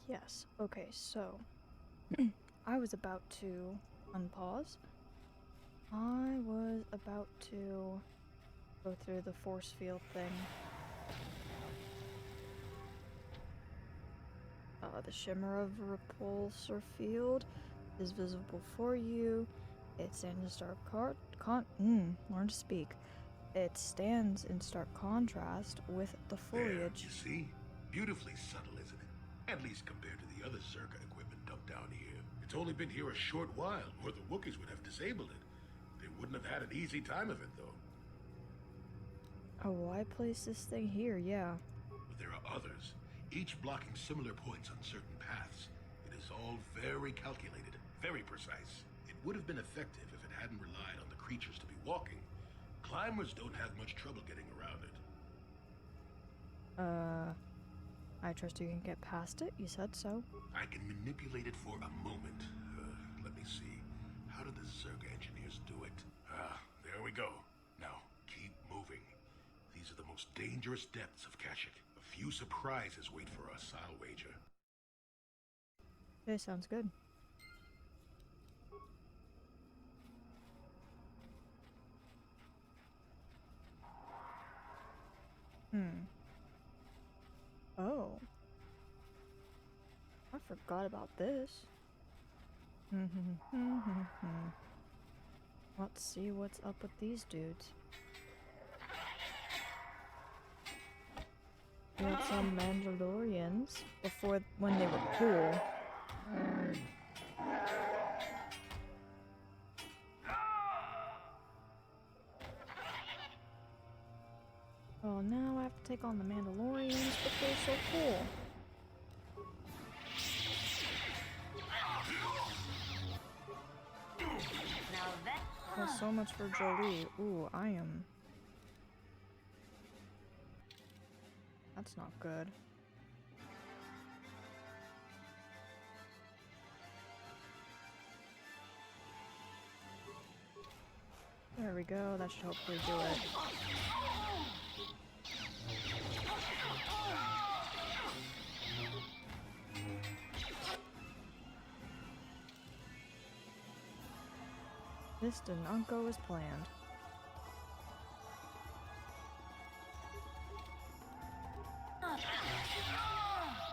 Yes. Okay, so I was about to unpause. I was about to go through the force field thing. The shimmer of a repulsor field is visible for you. It stands in stark learn to speak. It stands in stark contrast with the foliage. There, you see? Beautifully subtle, isn't it? At least compared to the other Zerka equipment dumped down here. It's only been here a short while, or the Wookiees would have disabled it. They wouldn't have had an easy time of it, though. Oh, why place this thing here? Yeah. But there are others, each blocking similar points on certain paths. It is all very calculated, very precise. It would have been effective if it hadn't relied on the creatures to be walking. Climbers don't have much trouble getting around it. I trust you can get past it. You said so. I can manipulate it for a moment. Let me see. How did the Zerga engineers do it? There we go. Now, keep moving. These are the most dangerous depths of Kashyyyk. A few surprises wait for us, I'll wager. Okay, sounds good. Oh. I forgot about this. Let's see what's up with these dudes. We had some Mandalorians before when they were cool. Oh, now I have to take on the Mandalorians, but they're so cool. Well, so much for Jolie. Ooh, I am. That's not good. There we go. That should hopefully do it. This did not go as planned.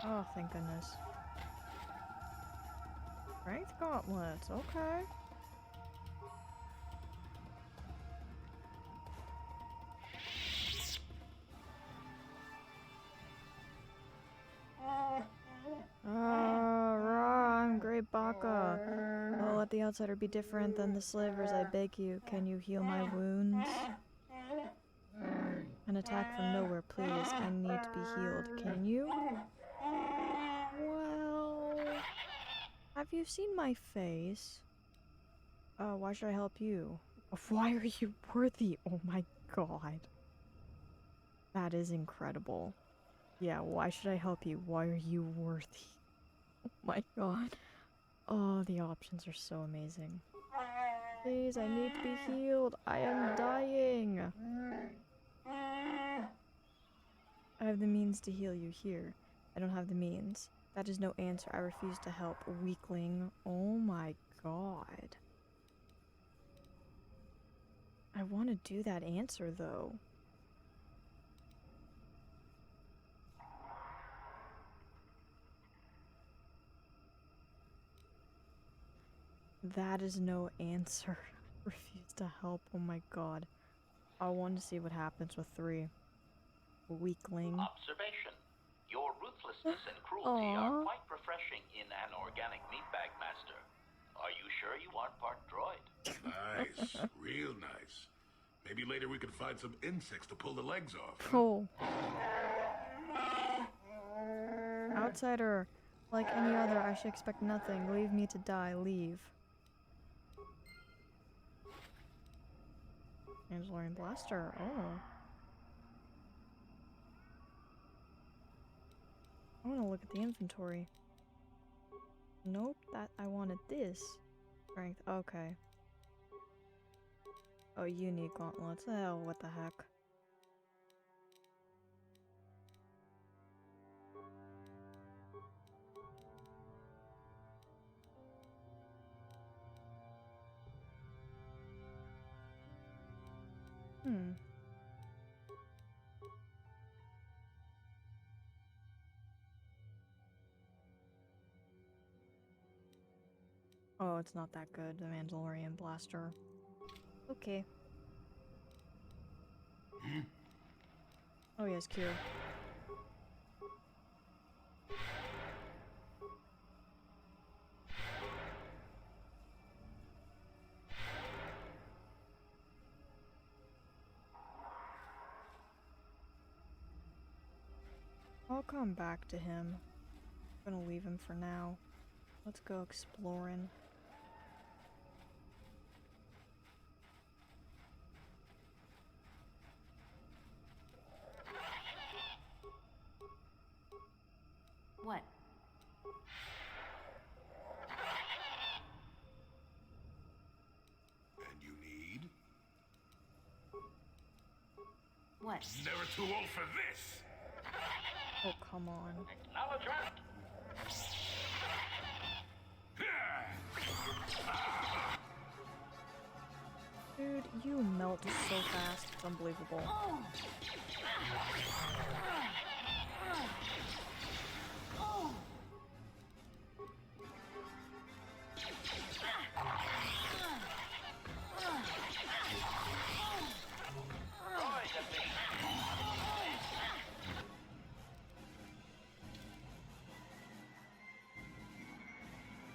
Oh, thank goodness. Strength gauntlets, okay. I'm Great Baka. Oh, let the outsider be different than the slivers, I beg you. Can you heal my wounds? An attack from nowhere, please. I need to be healed. Can you? Well... Have you seen my face? Why should I help you? Why are you worthy? Oh my god. That is incredible. Yeah, why should I help you? Why are you worthy? Oh my god. Oh, the options are so amazing. Please, I need to be healed. I am dying. I have the means to heal you here. I don't have the means. That is no answer. I refuse to help. Weakling. Oh my god. I want to do that answer, though. That is no answer. Refuse to help. Oh my god. I want to see what happens with 3. Weakling. Observation. Your ruthlessness and cruelty are quite refreshing in an organic meatbag master. Are you sure you aren't part droid? Nice. Real nice. Maybe later we can find some insects to pull the legs off. Oh. Outsider. Like any other, I should expect nothing. Leave me to die. Leave. Mandalorian Blaster. Oh. I want to look at the inventory. Nope, that I wanted this. Strength. Okay. Oh, you need gauntlets. Oh, what the heck. Hmm. Oh, it's not that good, the Mandalorian blaster. Okay. Oh yes, cure. I'll come back to him. I'm gonna leave him for now. Let's go exploring. What? And you need? What? Never too old for this! Oh, come on. Acknowledgement. Dude, you melt so fast. It's unbelievable. Oh! Oh! Droid defeat.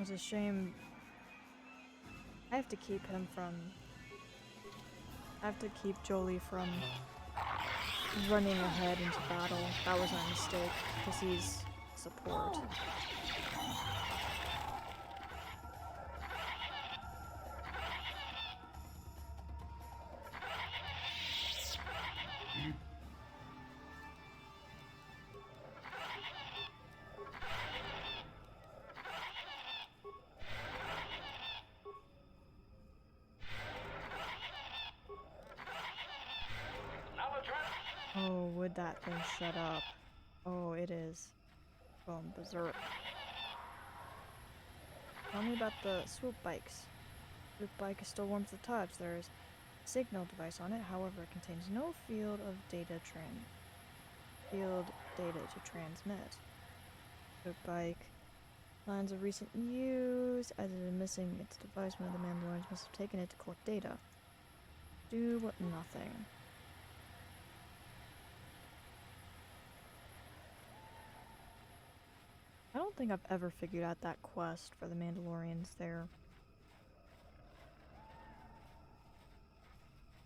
It's a shame. I have to keep him from... I have to keep Jolie from running ahead into battle. That was my mistake, because he's support. Oh, would that thing shut up? Oh, it is. Going berserk. Tell me about the swoop bikes. Swoop bike is still warm to the touch. There is a signal device on it, however, it contains no field data to transmit. Swoop bike. Lines of recent use. As it is missing its device, one of the Mandalorians must have taken it to collect data. Do nothing. I don't think I've ever figured out that quest for the Mandalorians there.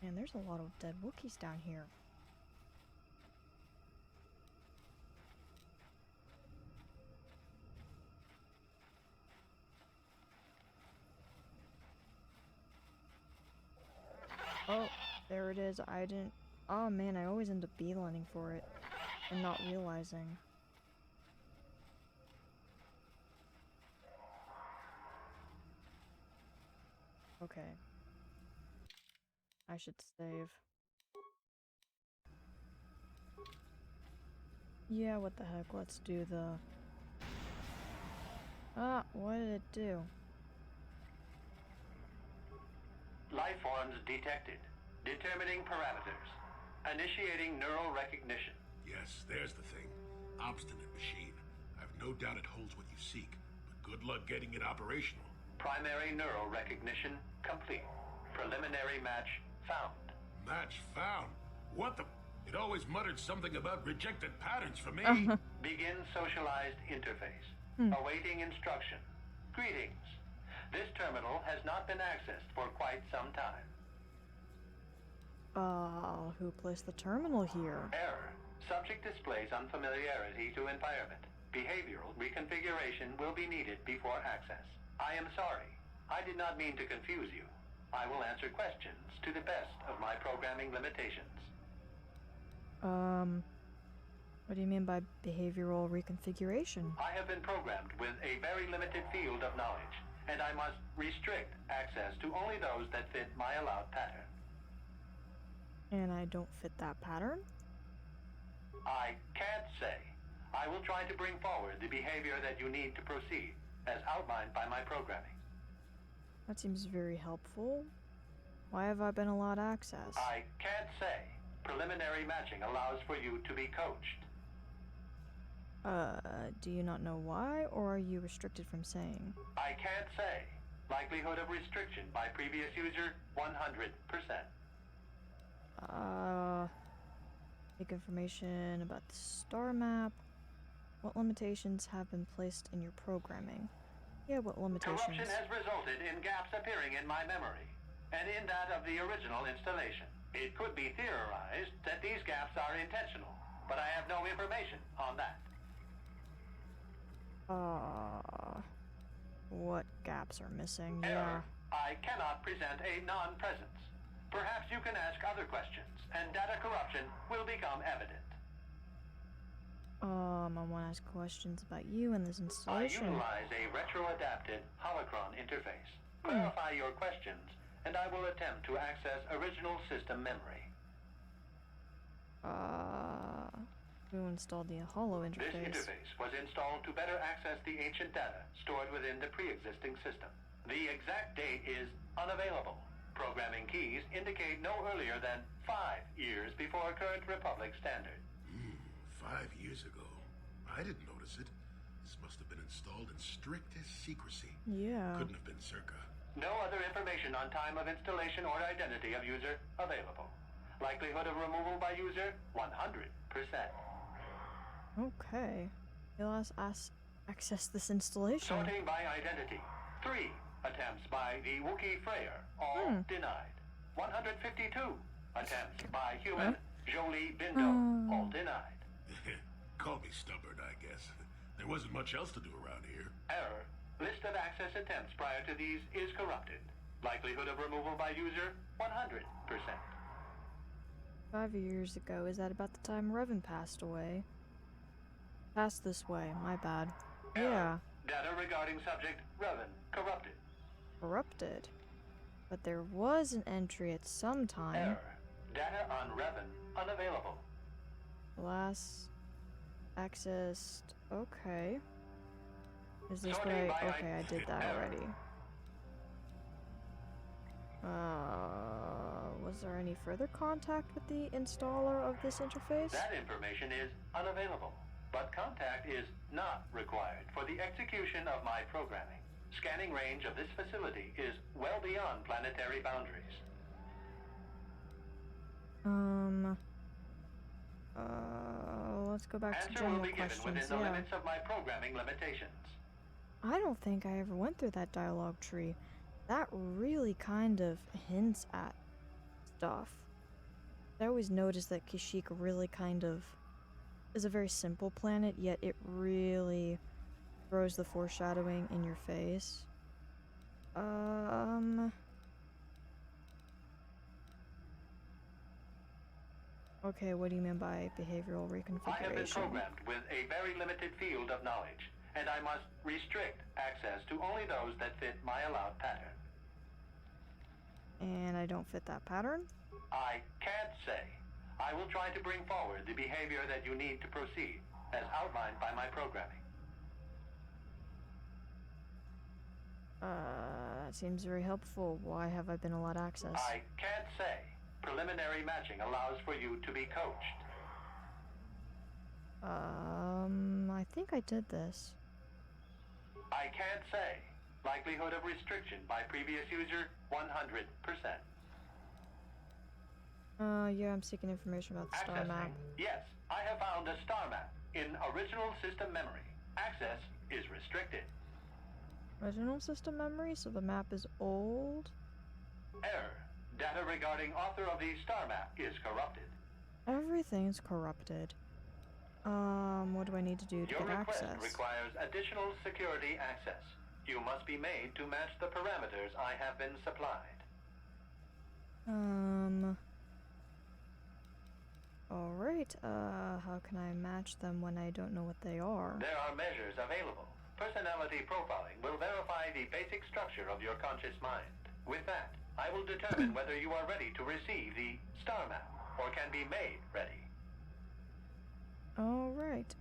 Man, there's a lot of dead Wookiees down here. Oh, there it is. I didn't... Oh man, I always end up beelining for it and not realizing. Okay. I should save. Yeah, what the heck, let's do the... Ah, what did it do? Life forms detected. Determining parameters. Initiating neural recognition. Yes, there's the thing. Obstinate machine. I've no doubt it holds what you seek, but good luck getting it operational. Primary neural recognition complete. Preliminary match found. Match found? What the... It always muttered something about rejected patterns for me. Begin socialized interface. Awaiting instruction. Greetings. This terminal has not been accessed for quite some time. Who placed the terminal here? Error. Subject displays unfamiliarity to environment. Behavioral reconfiguration will be needed before access. I am sorry. I did not mean to confuse you. I will answer questions to the best of my programming limitations. What do you mean by behavioral reconfiguration? I have been programmed with a very limited field of knowledge, and I must restrict access to only those that fit my allowed pattern. And I don't fit that pattern? I can't say. I will try to bring forward the behavior that you need to proceed, as outlined by my programming. That seems very helpful. Why have I been allowed access? I can't say. Preliminary matching allows for you to be coached. Do you not know why, or are you restricted from saying? I can't say. Likelihood of restriction by previous user, 100%. Take information about the star map. What limitations have been placed in your programming? Yeah, what limitations? Corruption has resulted in gaps appearing in my memory, and in that of the original installation. It could be theorized that these gaps are intentional, but I have no information on that. What gaps are missing? Error. I cannot present a non-presence. Perhaps you can ask other questions, and data corruption will become evident. I want to ask questions about you and this I installation. utilize a retro-adapted holocron interface. Clarify your questions, and I will attempt to access original system memory. Who installed the holo This interface? interface was installed to better access the ancient data stored within the pre-existing system. The exact date is unavailable. Programming keys indicate no earlier than 5 years before current Republic standard. 5 years ago. I didn't notice it. This must have been installed in strictest secrecy. Yeah. Couldn't have been Circa. No other information on time of installation or identity of user available. Likelihood of removal by user, 100%. Okay. You'll access this installation. Sorting by identity. 3 attempts by the Wookiee Freyer, all denied. 152 attempts by human Jolie Bindo, all denied. Call me stubborn, I guess. There wasn't much else to do around here. Error. List of access attempts prior to these is corrupted. Likelihood of removal by user, 100%. 5 years ago. Is that about the time Revan passed away? Passed this way. My bad. Error. Yeah. Data regarding subject, Revan, corrupted. Corrupted. But there was an entry at some time. Error. Data on Revan, unavailable. Last accessed. Okay. Is this what Sorting by okay, I did that error. already. Was there any further contact with the installer of this interface? That information is unavailable, but contact is not required for the execution of my programming. Scanning range of this facility is well beyond planetary boundaries. Let's go back to Answer general will be given questions. within the Yeah. limits of my programming limitations. I don't think I ever went through that dialogue tree. That really kind of hints at stuff. I always noticed that Kashyyyk really kind of is a very simple planet, yet it really throws the foreshadowing in your face. Okay, what do you mean by behavioral reconfiguration? I have been programmed with a very limited field of knowledge, and I must restrict access to only those that fit my allowed pattern. And I don't fit that pattern? I can't say. I will try to bring forward the behavior that you need to proceed, as outlined by my programming. That seems very helpful. Why have I been allowed access? I can't say. Preliminary matching allows for you to be coached. I think I did this. I can't say. Likelihood of restriction by previous user, 100%. Yeah, I'm seeking information about the star Accessing. map. Yes, I have found a star map in original system memory. Access is restricted. Original system memory, so the map is old. Error. Data regarding author of the star map is corrupted. Everything's corrupted. What do I need to do to Your get request access? requires additional security access. You must be made to match the parameters I have been supplied. Alright, how can I match them when I don't know what they are? There are measures available. Personality profiling will verify the basic structure of your conscious mind. With that, I will determine whether you are ready to receive the star map, or can be made ready. Alright,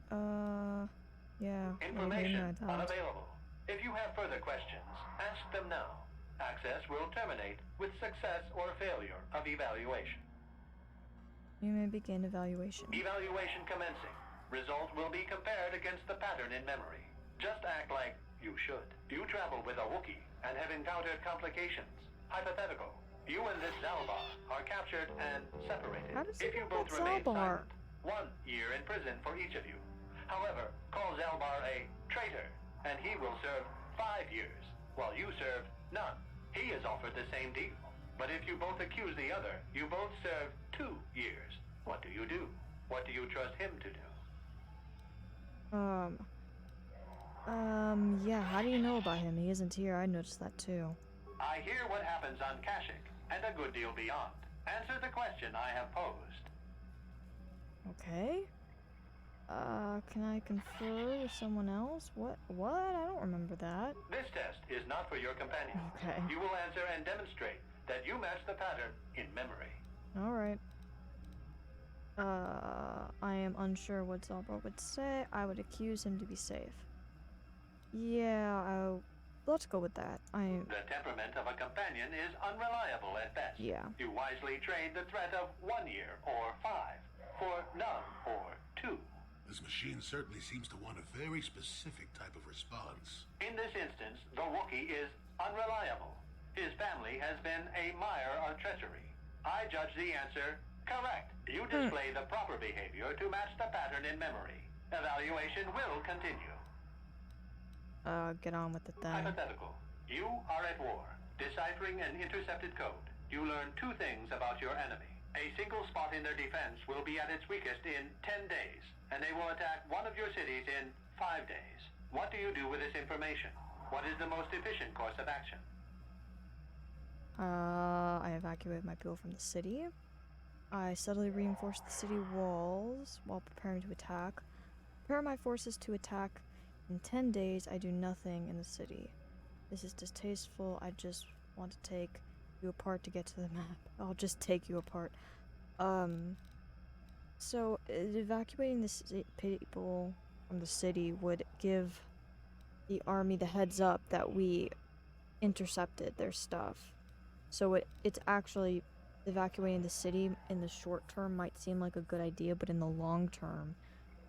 yeah. Information maybe not that. unavailable. If you have further questions, ask them now. Access will terminate with success or failure of evaluation. You may begin evaluation. Evaluation commencing. Result will be compared against the pattern in memory. Just act like you should. You travel with a Wookiee and have encountered complications. Hypothetical. You and this Zalbar are captured and separated. How does If he you know both about remain Zalbar? silent, 1 year in prison for each of you. However, call Zalbar a traitor, and he will serve 5 years, while you serve none. He is offered the same deal. But if you both accuse the other, you both serve 2 years. What do you do? What do you trust him to do? Yeah, how do you know about him? He isn't here, I noticed that too. I hear what happens on Kashyyyk, and a good deal beyond. Answer the question I have posed. Okay. Can I confer with someone else? What? I don't remember that. This test is not for your companion. Okay. You will answer and demonstrate that you match the pattern in memory. Alright. I am unsure what Zalbar would say. I would accuse him to be safe. Yeah, let's go with that. The temperament of a companion is unreliable at best. Yeah. You wisely trade the threat of 1 year or 5 for none or 2. This machine certainly seems to want a very specific type of response. In this instance, the Wookiee is unreliable. His family has been a mire of treachery. I judge the answer correct. You display the proper behavior to match the pattern in memory. Evaluation will continue. Get on with it then. Hypothetical. You are at war, deciphering an intercepted code. You learn 2 things about your enemy. A single spot in their defense will be at its weakest in 10 days, and they will attack one of your cities in 5 days. What do you do with this information? What is the most efficient course of action? I evacuate my people from the city. I subtly reinforce the city walls while preparing to attack. Prepare my forces to attack. In 10 days, I do nothing in the city. This is distasteful. I just want to take you apart to get to the map. I'll just take you apart. So evacuating the people from the city would give the army the heads up that we intercepted their stuff. So it's actually evacuating the city in the short term might seem like a good idea, but in the long term,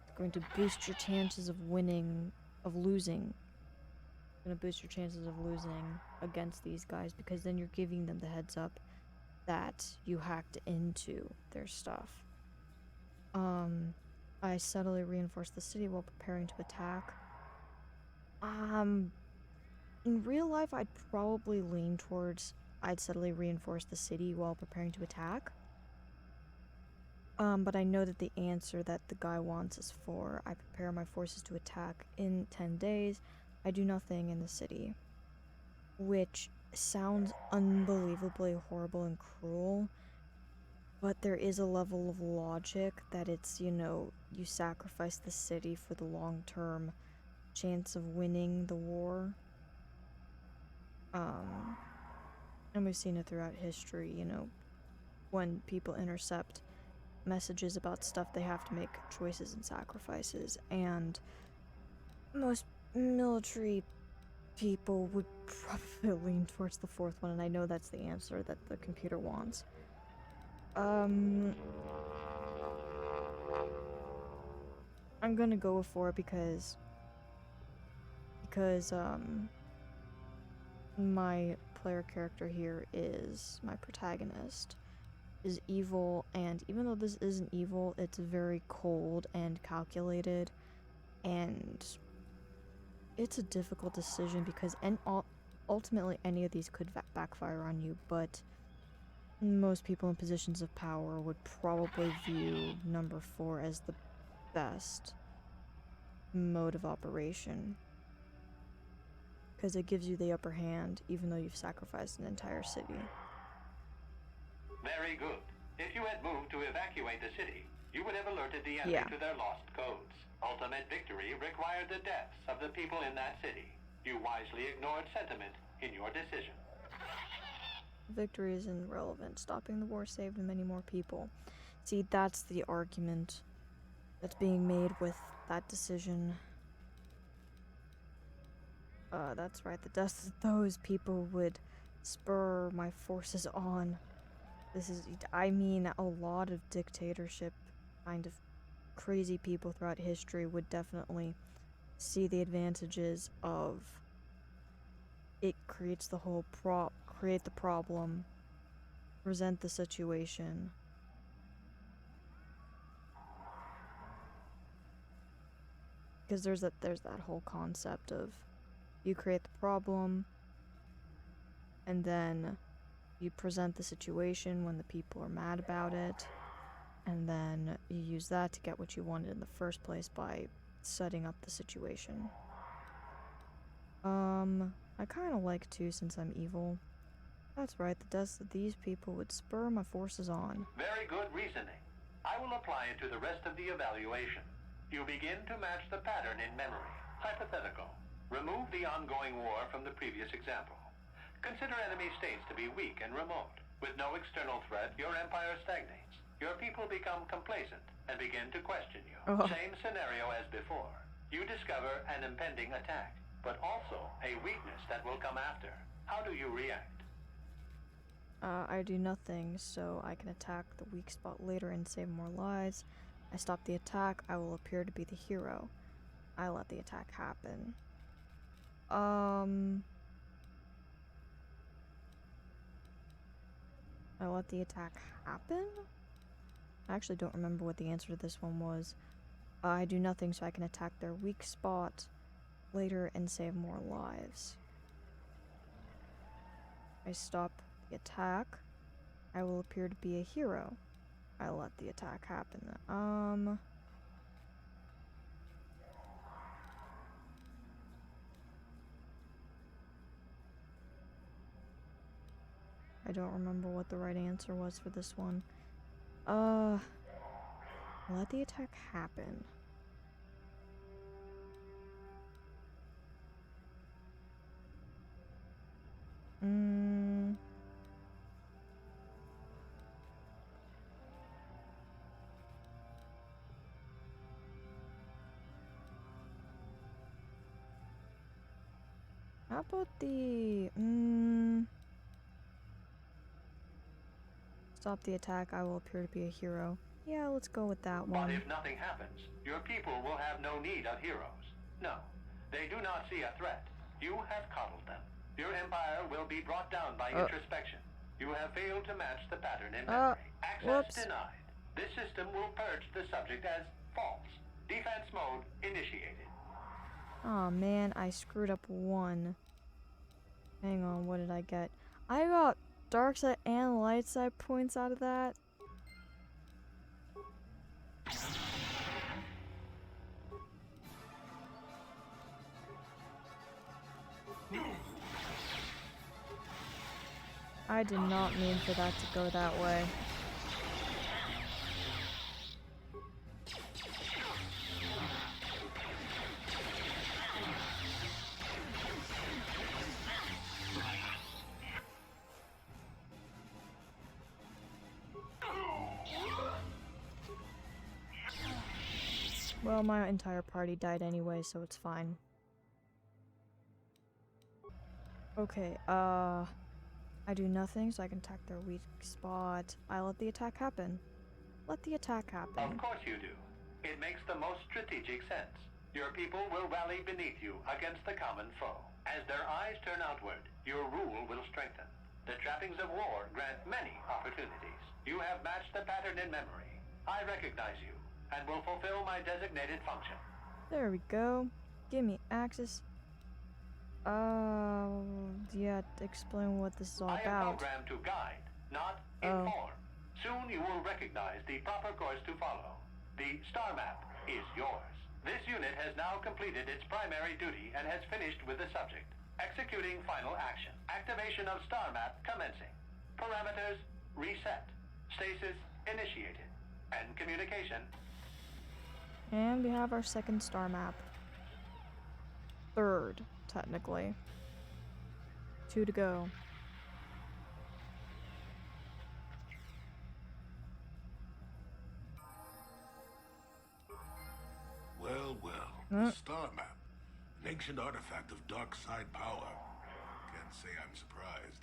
it's going to boost your chances of losing. It's going to boost your chances of losing against these guys because then you're giving them the heads up that you hacked into their stuff. I subtly reinforce the city while preparing to attack. In real life, I'd probably lean towards I'd subtly reinforce the city while preparing to attack. But I know that the answer that the guy wants is for I prepare my forces to attack in 10 days. I do nothing in the city. Which sounds unbelievably horrible and cruel. But there is a level of logic that it's, you sacrifice the city for the long-term chance of winning the war. And we've seen it throughout history, when people intercept messages about stuff, they have to make choices and sacrifices, and most military people would probably lean towards the fourth one, and I know that's the answer that the computer wants. I'm gonna go with 4 because my player character here is my protagonist is evil, and even though this isn't evil, it's very cold and calculated, and it's a difficult decision because ultimately any of these could backfire on you, but most people in positions of power would probably view number 4 as the best mode of operation because it gives you the upper hand even though you've sacrificed an entire city. Very good. If you had moved to evacuate the city, you would have alerted the enemy to their lost codes. Ultimate victory required the deaths of the people in that city. You wisely ignored sentiment in your decision. Victory is irrelevant. Stopping the war saved many more people. See, that's the argument that's being made with that decision. That's right. The deaths of those people would spur my forces on. This is, I mean, a lot of dictatorship kind of crazy people throughout history would definitely see the advantages of it creates the whole create the problem, present the situation. Because there's that whole concept of you create the problem and then you present the situation when the people are mad about it, and then you use that to get what you wanted in the first place by setting up the situation. I kind of like to, since I'm evil. That's right, the deaths of these people would spur my forces on. Very good reasoning. I will apply it to the rest of the evaluation. You begin to match the pattern in memory. Hypothetical. Remove the ongoing war from the previous example. Consider enemy states to be weak and remote. With no external threat, your empire stagnates. Your people become complacent and begin to question you. Same scenario as before. You discover an impending attack, but also a weakness that will come after. How do you react? I do nothing, so I can attack the weak spot later and save more lives. I stop the attack, I will appear to be the hero. I let the attack happen. I let the attack happen? I actually don't remember what the answer to this one was. I do nothing so I can attack their weak spot later and save more lives. I stop the attack. I will appear to be a hero. I let the attack happen. I don't remember what the right answer was for this one. Let the attack happen. How about the, stop the attack, I will appear to be a hero. Yeah, let's go with that one. But if nothing happens, your people will have no need of heroes. No, they do not see a threat. You have coddled them. Your empire will be brought down by introspection. You have failed to match the pattern in memory. Access denied. This system will purge the subject as false. Defense mode initiated. Aw, man, I screwed up one. Hang on, what did I get? I got dark side and light side points out of that. I did not mean for that to go that way. Well, my entire party died anyway, so it's fine. Okay, I do nothing, so I can attack their weak spot. I let the attack happen. Let the attack happen. Of course you do. It makes the most strategic sense. Your people will rally beneath you against the common foe. As their eyes turn outward, your rule will strengthen. The trappings of war grant many opportunities. You have matched the pattern in memory. I recognize you, and will fulfill my designated function. There we go. Give me access. Yeah, explain what this is all I am about. programmed to guide, not inform. Soon you will recognize the proper course to follow. The star map is yours. This unit has now completed its primary duty and has finished with the subject. Executing final action. Activation of star map commencing. Parameters reset. Stasis initiated. And communication. And we have our second star map. Third, technically. 2 to go. Well, the star map. An ancient artifact of dark side power. Can't say I'm surprised.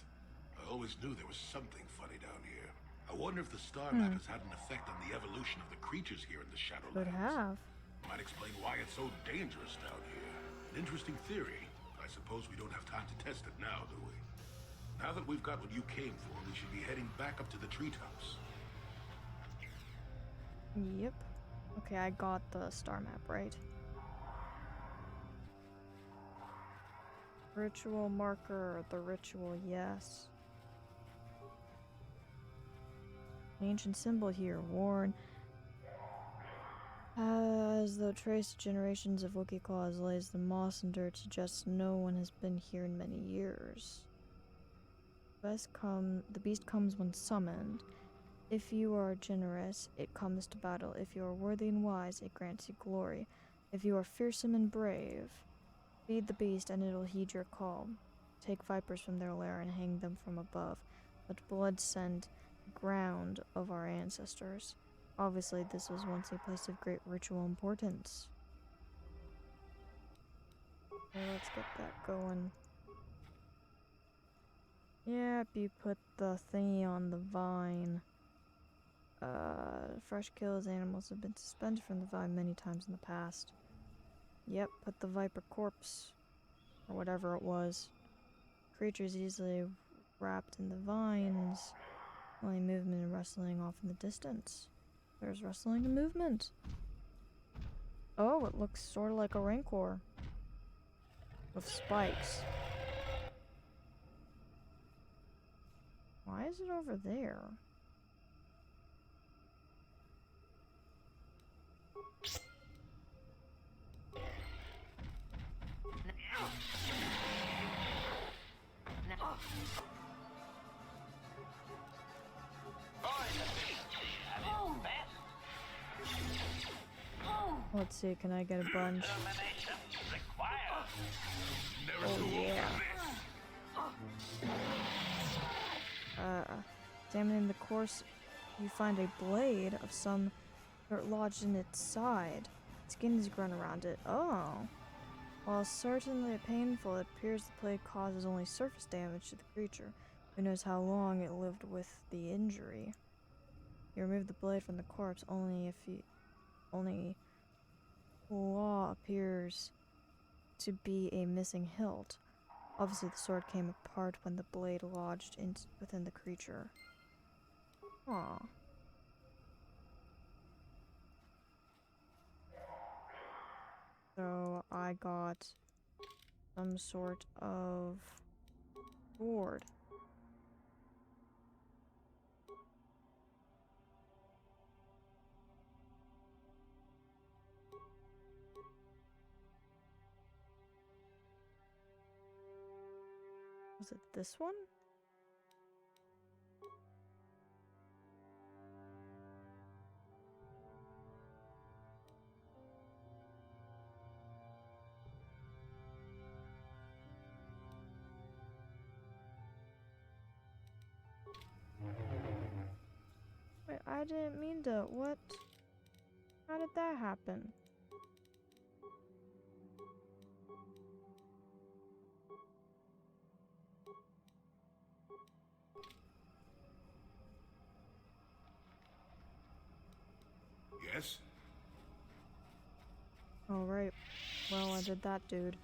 I always knew there was something funny down here. I wonder if the star map has had an effect on the evolution of the creatures here in the Shadowlands. Could have. Might explain why it's so dangerous down here. An interesting theory. I suppose we don't have time to test it now, do we? Now that we've got what you came for, we should be heading back up to the treetops. Yep. Okay, I got the star map right. Ritual marker, the ritual, yes. An ancient symbol here, worn as though traced generations of Wookiee claws, lays the moss and dirt, suggests no one has been here in many years. The beast comes when summoned. If you are generous, it comes to battle. If you are worthy and wise, it grants you glory. If you are fearsome and brave, feed the beast and it'll heed your call. Take vipers from their lair and hang them from above. Let blood send the ground of our ancestors. Obviously, this was once a place of great ritual importance. Okay, let's get that going. Yep, you put the thingy on the vine. Fresh kills animals have been suspended from the vine many times in the past. Yep, put the viper corpse, or whatever it was. Creatures easily wrapped in the vines. Only movement and rustling off in the distance. There's rustling and movement. Oh, it looks sort of like a rancor. With spikes. Why is it over there? Let's see, can I get a bunch? Oh yeah. Examining the course, you find a blade of some sort lodged in its side. Skin is grown around it. Oh. While certainly painful, it appears the blade causes only surface damage to the creature. Who knows how long it lived with the injury. You remove the blade from the corpse only claw appears to be a missing hilt. Obviously the sword came apart when the blade lodged within the creature. Aw. So I got some sort of sword. Was it this one? Wait, I didn't mean to. What? How did that happen? Yes? Alright. Well, I did that, dude.